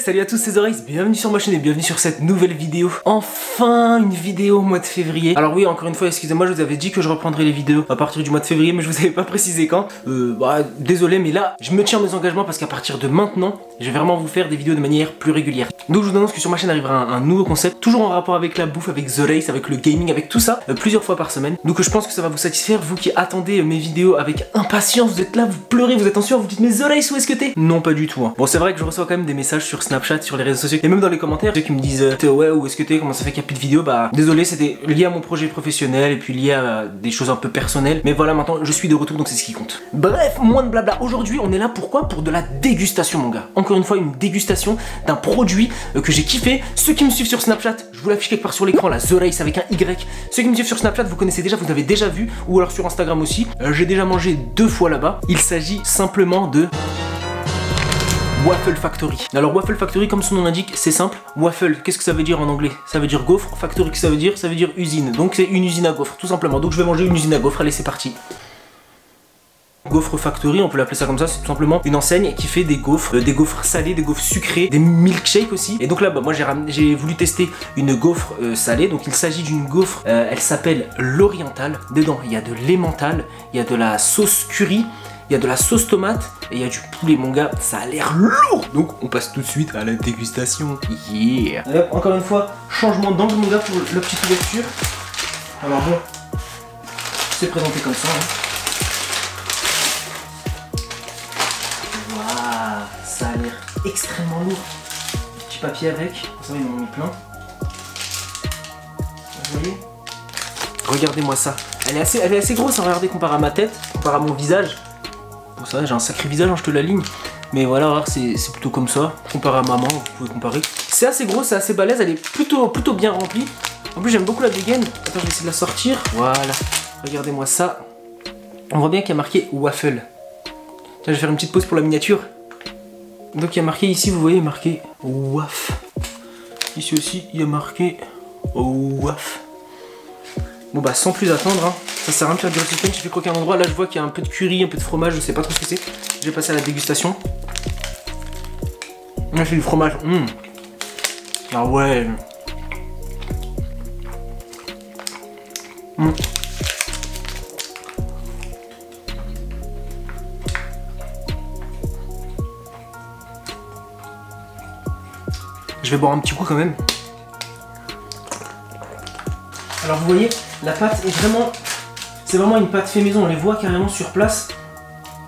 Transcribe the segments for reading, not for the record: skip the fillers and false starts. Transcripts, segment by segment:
salut à tous, c'est Zoraïs, bienvenue sur ma chaîne et bienvenue sur cette nouvelle vidéo. Enfin une vidéo au mois de février. Alors oui, encore une fois, excusez-moi, je vous avais dit que je reprendrais les vidéos à partir du mois de février, mais je vous avais pas précisé quand. Désolé, mais là, je me tiens à mes engagements parce qu'à partir de maintenant, je vais vraiment vous faire des vidéos de manière plus régulière. Donc je vous annonce que sur ma chaîne arrivera un nouveau concept, toujours en rapport avec la bouffe, avec Zoraïs, avec le gaming, avec tout ça, plusieurs fois par semaine. Donc je pense que ça va vous satisfaire, vous qui attendez mes vidéos avec impatience, vous êtes là, vous pleurez, vous êtes anxieux, vous dites mais Zoraïs, où est-ce que t'es? Non, pas du tout. Hein. Bon, c'est vrai que je reçois quand même des messages sur Snapchat, sur les réseaux sociaux et même dans les commentaires, ceux qui me disent ouais, où est-ce que t'es, comment ça fait qu'il n'y a plus de vidéos? Bah désolé, c'était lié à mon projet professionnel et puis lié à des choses un peu personnelles, mais voilà, maintenant je suis de retour, donc c'est ce qui compte. Bref, moins de blabla. Aujourd'hui on est là pourquoi? Pour de la dégustation, mon gars. Encore une fois, une dégustation d'un produit que j'ai kiffé. Ceux qui me suivent sur Snapchat, je vous l'affiche quelque part sur l'écran, la Zoraïs avec un Y. Ceux qui me suivent sur Snapchat, vous connaissez déjà, vous l'avez déjà vu, ou alors sur Instagram aussi. J'ai déjà mangé 2 fois là-bas. Il s'agit simplement de Waffle Factory. Alors Waffle Factory, comme son nom l'indique, c'est simple. Waffle, qu'est-ce que ça veut dire en anglais? Ça veut dire gaufre. Factory, qu'est-ce que ça veut dire? Ça veut dire usine. Donc c'est une usine à gaufres, tout simplement. Donc je vais manger une usine à gaufres. Allez, c'est parti. Gaufre Factory, on peut l'appeler ça comme ça, c'est tout simplement une enseigne qui fait des gaufres salées, des gaufres sucrées, des milkshakes aussi. Et donc là, bah, moi j'ai voulu tester une gaufre salée. Donc il s'agit d'une gaufre, elle s'appelle l'orientale. Dedans, il y a de l'emmental, il y a de la sauce curry, il y a de la sauce tomate et il y a du poulet, mon gars, ça a l'air lourd. Donc on passe tout de suite à la dégustation. Yeah. Allez, encore une fois, changement d'angle, mon gars, pour la petite ouverture. Alors bon, c'est présenté comme ça. Hein. Waouh, ça a l'air extrêmement lourd. Petit papier avec, ça ils m'en ont mis plein. Vous voyez? Regardez-moi ça. Elle est assez grosse, hein, regardez, comparé à ma tête, comparé à mon visage. Pour ça, j'ai un sacré visage, hein, je te l'aligne. Mais voilà, c'est plutôt comme ça. Comparé à maman, vous pouvez comparer. C'est assez gros, c'est assez balèze, elle est plutôt bien remplie. En plus, j'aime beaucoup la dégaine. Attends, je vais essayer de la sortir. Voilà. Regardez-moi ça. On voit bien qu'il y a marqué waffle. Tiens, je vais faire une petite pause pour la miniature. Donc, il y a marqué ici, vous voyez, marqué waf. Ici aussi, il y a marqué waf. Bon bah sans plus attendre, hein. Ça sert à rien de faire du suspense, j'ai fait croquer un endroit, là je vois qu'il y a un peu de curry, un peu de fromage, je sais pas trop ce que c'est. Je vais passer à la dégustation. Là c'est du fromage, Ah ouais. Je vais boire un petit coup quand même. Alors vous voyez, la pâte est vraiment, c'est vraiment une pâte fait maison, on les voit carrément sur place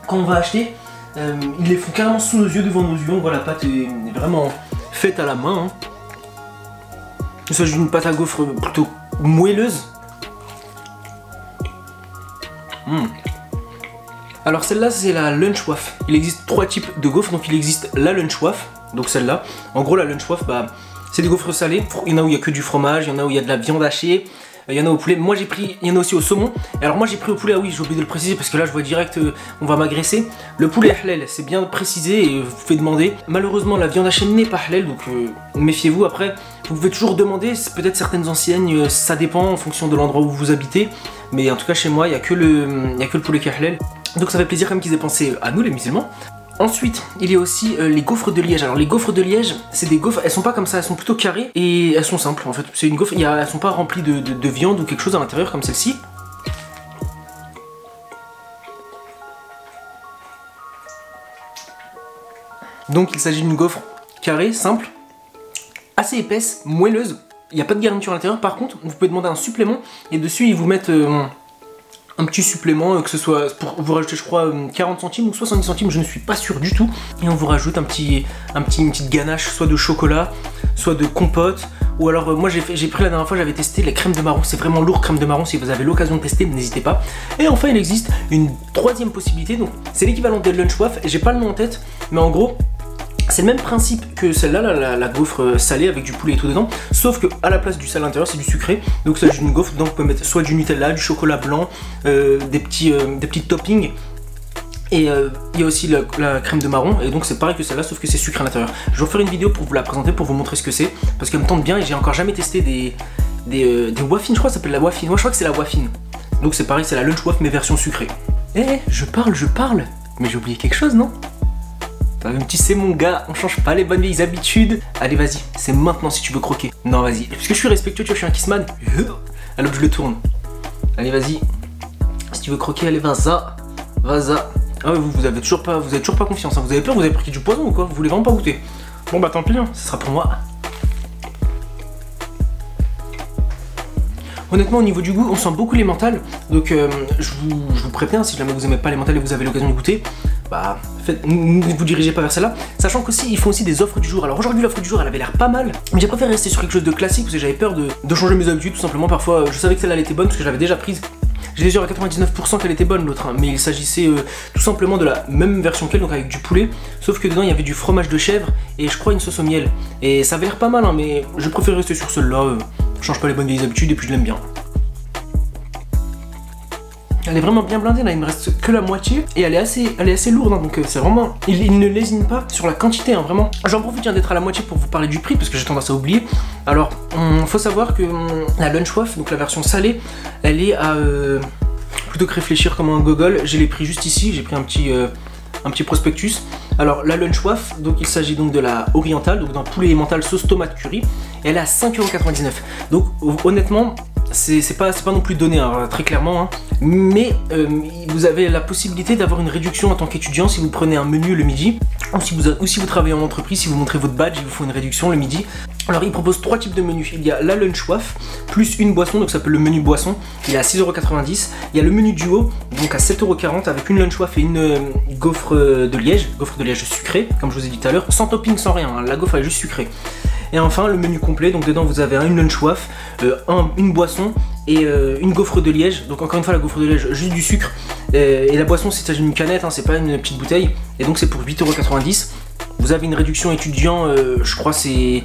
quand on va acheter. Ils les font carrément sous nos yeux, devant nos yeux, on voit la pâte est vraiment faite à la main. Hein. Il s'agit d'une pâte à gaufres plutôt moelleuse. Alors celle-là c'est la Lunch Waff. Il existe 3 types de gaufres, donc il existe la Lunch Waff, donc celle-là. En gros la Lunch Waff, bah, c'est des gaufres salées. Il y en a où il y a que du fromage, il y en a où il y a de la viande hachée. Il y en a au poulet, moi j'ai pris, il y en a aussi au saumon. Alors moi j'ai pris au poulet, ah oui j'ai oublié de le préciser parce que là je vois direct on va m'agresser. Le poulet halal, c'est bien précisé et vous pouvez demander. Malheureusement la viande hachée n'est pas halal, donc méfiez-vous. Après vous pouvez toujours demander, peut-être certaines enseignes, ça dépend en fonction de l'endroit où vous habitez. Mais en tout cas chez moi il n'y a que le poulet qui est halal. Donc ça fait plaisir quand même qu'ils aient pensé à nous les musulmans. Ensuite, il y a aussi les gaufres de Liège. Alors les gaufres de Liège, c'est des gaufres, elles sont pas comme ça, elles sont plutôt carrées et elles sont simples en fait. C'est une gaufre, elles sont pas remplies de viande ou quelque chose à l'intérieur comme celle-ci. Donc il s'agit d'une gaufre carrée, simple, assez épaisse, moelleuse. Il n'y a pas de garniture à l'intérieur. Par contre, vous pouvez demander un supplément et dessus ils vous mettent un petit supplément, que ce soit pour vous rajouter je crois 40 centimes ou 70 centimes, je ne suis pas sûr du tout. Et on vous rajoute une petite ganache, soit de chocolat, soit de compote. Ou alors moi j'ai pris la dernière fois, j'avais testé la crème de marron, c'est vraiment lourd crème de marron, si vous avez l'occasion de tester, n'hésitez pas. Et enfin il existe une 3e possibilité, donc c'est l'équivalent de Lunch Waff, j'ai pas le nom en tête, mais en gros c'est le même principe que celle-là, la gaufre salée avec du poulet et tout dedans, sauf que à la place du salé à l'intérieur, c'est du sucré. Donc ça, c'est une gaufre, donc vous pouvez mettre soit du Nutella, du chocolat blanc, des petits toppings. Et il y a aussi la crème de marron, et donc c'est pareil que celle-là, sauf que c'est sucré à l'intérieur. Je vais refaire une vidéo pour vous la présenter, pour vous montrer ce que c'est, parce qu'elle me tente bien et j'ai encore jamais testé des waffines, je crois que ça s'appelle la waffine. Moi je crois que c'est la waffine. Donc c'est pareil, c'est la Lunch Waff mais version sucrée. Eh, je parle, mais j'ai oublié quelque chose, non? Toi-même tu sais mon gars, on change pas les bonnes vieilles habitudes. Allez vas-y, c'est maintenant si tu veux croquer. Non vas-y, puisque je suis respectueux, tu vois, je suis un kissman. Alors je le tourne. Allez vas-y. Si tu veux croquer, allez vas-y. Vas-y. Ah ouais, vous avez toujours pas confiance, hein. Vous avez peur, vous avez pris du poison ou quoi? Vous voulez vraiment pas goûter? Bon bah tant pis, hein. Ce sera pour moi. Honnêtement au niveau du goût on sent beaucoup les mentales, donc je vous préviens, si jamais vous aimez pas les mentales et vous avez l'occasion de goûter, bah ne vous dirigez pas vers celle-là, sachant qu'aussi ils font aussi des offres du jour. Alors aujourd'hui l'offre du jour elle avait l'air pas mal, mais j'ai préféré rester sur quelque chose de classique parce que j'avais peur de changer mes habitudes tout simplement. Parfois je savais que celle-là elle était bonne parce que je l'avais déjà prise. J'étais sûr à 99% qu'elle était bonne l'autre, hein, mais il s'agissait tout simplement de la même version qu'elle, donc avec du poulet, sauf que dedans il y avait du fromage de chèvre et je crois une sauce au miel. Et ça avait l'air pas mal, hein, mais je préfère rester sur celle-là, je change pas les bonnes vieilles habitudes et puis je l'aime bien. Elle est vraiment bien blindée, là il me reste que la moitié et elle est assez lourde, hein, donc c'est vraiment, il ne lésine pas sur la quantité, hein, vraiment. J'en profite d'être à la moitié pour vous parler du prix parce que j'ai tendance à oublier. Alors faut savoir que la Lunch Waff, donc la version salée, elle est à plutôt que réfléchir comme un gogol, j'ai les prix juste ici, j'ai pris un petit prospectus. Alors la Lunch Waff, donc il s'agit donc de la orientale, donc d'un poulet emmental sauce tomate curry, et elle est à 5,99 €. Donc honnêtement c'est pas non plus donné, hein, très clairement, hein. Mais vous avez la possibilité d'avoir une réduction en tant qu'étudiant si vous prenez un menu le midi, ou si vous travaillez en entreprise, si vous montrez votre badge, il vous faut une réduction le midi. Alors il propose 3 types de menus. Il y a la Lunch Waff plus une boisson, donc ça s'appelle le menu boisson, il est à 6,90 €. Il y a le menu duo, donc à 7,40 € avec une Lunch Waff et une gaufre de liège sucrée, comme je vous ai dit tout à l'heure, sans topping, sans rien, hein. La gaufre elle est juste sucrée. Et enfin le menu complet, donc dedans vous avez une Lunch Waff, une boisson et une gaufre de liège. Donc encore une fois la gaufre de liège, juste du sucre, et la boisson c'est une canette, hein, c'est pas une petite bouteille, et donc c'est pour 8,90 €. Vous avez une réduction étudiant, je crois c'est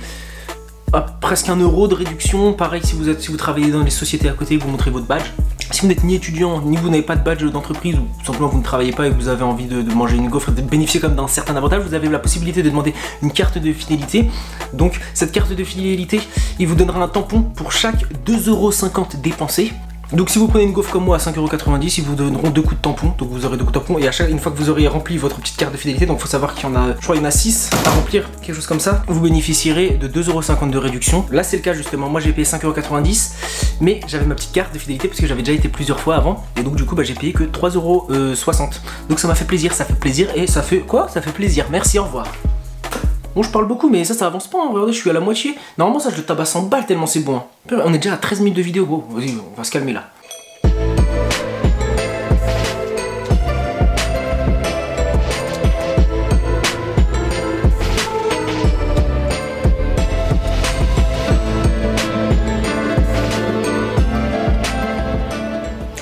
presque 1 € de réduction. Pareil si vous travaillez dans les sociétés à côté, vous montrez votre badge. Si vous n'êtes ni étudiant, ni vous n'avez pas de badge d'entreprise, ou tout simplement vous ne travaillez pas et que vous avez envie de manger une gaufre et de bénéficier comme d'un certain avantage, vous avez la possibilité de demander une carte de fidélité. Donc cette carte de fidélité, il vous donnera un tampon pour chaque 2,50 € dépensés. Donc si vous prenez une gaufre comme moi à 5,90 €, ils vous donneront 2 coups de tampon, donc vous aurez 2 coups de tampon, et une fois que vous aurez rempli votre petite carte de fidélité, donc il faut savoir qu'il y en a, je crois il y en a 6 à remplir, quelque chose comme ça, vous bénéficierez de 2,50 € de réduction. Là c'est le cas justement, moi j'ai payé 5,90 €, mais j'avais ma petite carte de fidélité parce que j'avais déjà été plusieurs fois avant, et donc du coup j'ai payé que 3,60 €. Donc ça m'a fait plaisir, et ça fait quoi? Ça fait plaisir, merci, au revoir. Bon, je parle beaucoup, mais ça avance pas, hein. Regardez, je suis à la moitié. Normalement, ça, je le tabasse en balle tellement c'est bon, hein. On est déjà à 13 minutes de vidéo, gros. Vas-y, on va se calmer là.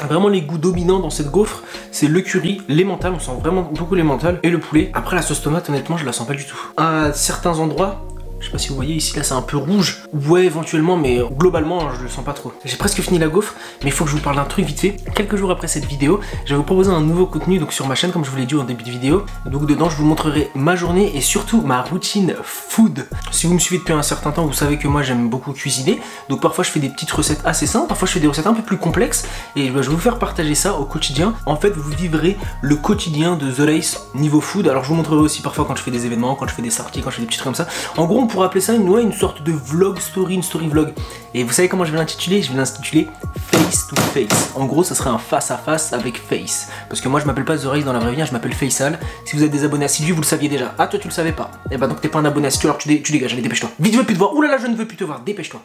Vraiment les goûts dominants dans cette gaufre, c'est le curry, l'emmental, on sent vraiment beaucoup l'emmental, et le poulet. Après la sauce tomate, honnêtement je la sens pas du tout. À certains endroits, je sais pas si vous voyez ici, là c'est un peu rouge. Ouais éventuellement, mais globalement je le sens pas trop. J'ai presque fini la gaufre, mais il faut que je vous parle d'un truc vite fait. Quelques jours après cette vidéo, je vais vous proposer un nouveau contenu donc sur ma chaîne, comme je vous l'ai dit au début de vidéo. Donc dedans je vous montrerai ma journée et surtout ma routine food. Si vous me suivez depuis un certain temps, vous savez que moi j'aime beaucoup cuisiner. Donc parfois je fais des petites recettes assez simples, parfois je fais des recettes un peu plus complexes, et je vais vous faire partager ça au quotidien. En fait vous vivrez le quotidien de The Race niveau food. Alors je vous montrerai aussi parfois quand je fais des événements, quand je fais des sorties, quand je fais des petits trucs comme ça. En gros on pourrait appeler ça une sorte de vlog story, une story vlog. Et vous savez comment je vais l'intituler? Je vais l'intituler Face to Face. En gros ça serait un face à face avec Face. Parce que moi je m'appelle pas The Race dans la vraie vie, je m'appelle Faisal. Si vous êtes des abonnés assidus, vous le saviez déjà. Ah toi tu le savais pas. Et bah donc t'es pas un abonné assidu, alors tu dégages, allez dépêche-toi. Vite je veux plus te voir, oulala je ne veux plus te voir, dépêche-toi.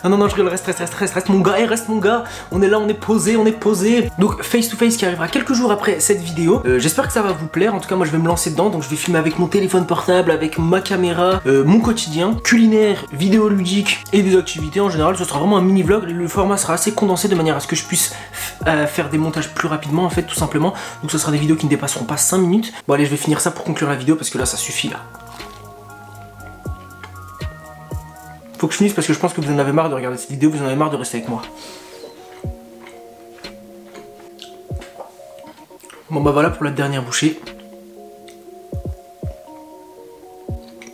Non, je rigole, reste mon gars, reste mon gars. On est là, on est posé. Donc Face to Face qui arrivera quelques jours après cette vidéo. J'espère que ça va vous plaire. En tout cas, moi je vais me lancer dedans. Donc je vais filmer avec mon téléphone portable, avec ma caméra, mon quotidien, culinaire, vidéoludique et des activités en général. Ce sera vraiment un mini vlog. Le format sera assez condensé de manière à ce que je puisse faire des montages plus rapidement en fait, tout simplement. Donc ce sera des vidéos qui ne dépasseront pas 5 minutes. Bon allez, je vais finir ça pour conclure la vidéo parce que là ça suffit là. Faut que je finisse parce que je pense que vous en avez marre de regarder cette vidéo, vous en avez marre de rester avec moi. Bon bah voilà pour la dernière bouchée.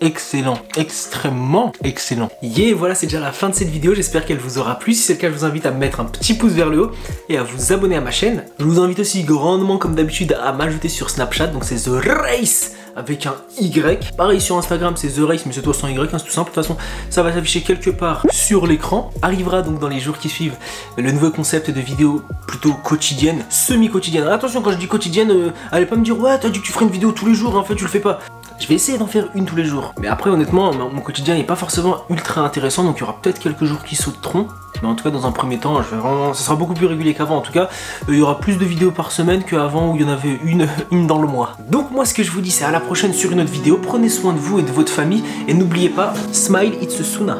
Excellent, extrêmement excellent. Yeah, voilà c'est déjà la fin de cette vidéo, j'espère qu'elle vous aura plu. Si c'est le cas, je vous invite à mettre un petit pouce vers le haut et à vous abonner à ma chaîne. Je vous invite aussi grandement comme d'habitude à m'ajouter sur Snapchat, donc c'est The Race avec un Y. Pareil sur Instagram c'est The Race, mais c'est toi sans Y, hein, c'est tout simple. De toute façon ça va s'afficher quelque part sur l'écran. Arrivera donc dans les jours qui suivent le nouveau concept de vidéo plutôt quotidienne, semi-quotidienne. Attention, quand je dis quotidienne, allez pas me dire ouais t'as dit que tu ferais une vidéo tous les jours, en fait tu le fais pas. Je vais essayer d'en faire une tous les jours. Mais après honnêtement mon quotidien n'est pas forcément ultra intéressant, donc il y aura peut-être quelques jours qui sauteront. Mais en tout cas dans un premier temps, ça sera beaucoup plus régulier qu'avant. En tout cas, il y aura plus de vidéos par semaine qu'avant où il y en avait une dans le mois. Donc moi ce que je vous dis c'est à la prochaine sur une autre vidéo. Prenez soin de vous et de votre famille. Et n'oubliez pas, smile it's a Suna.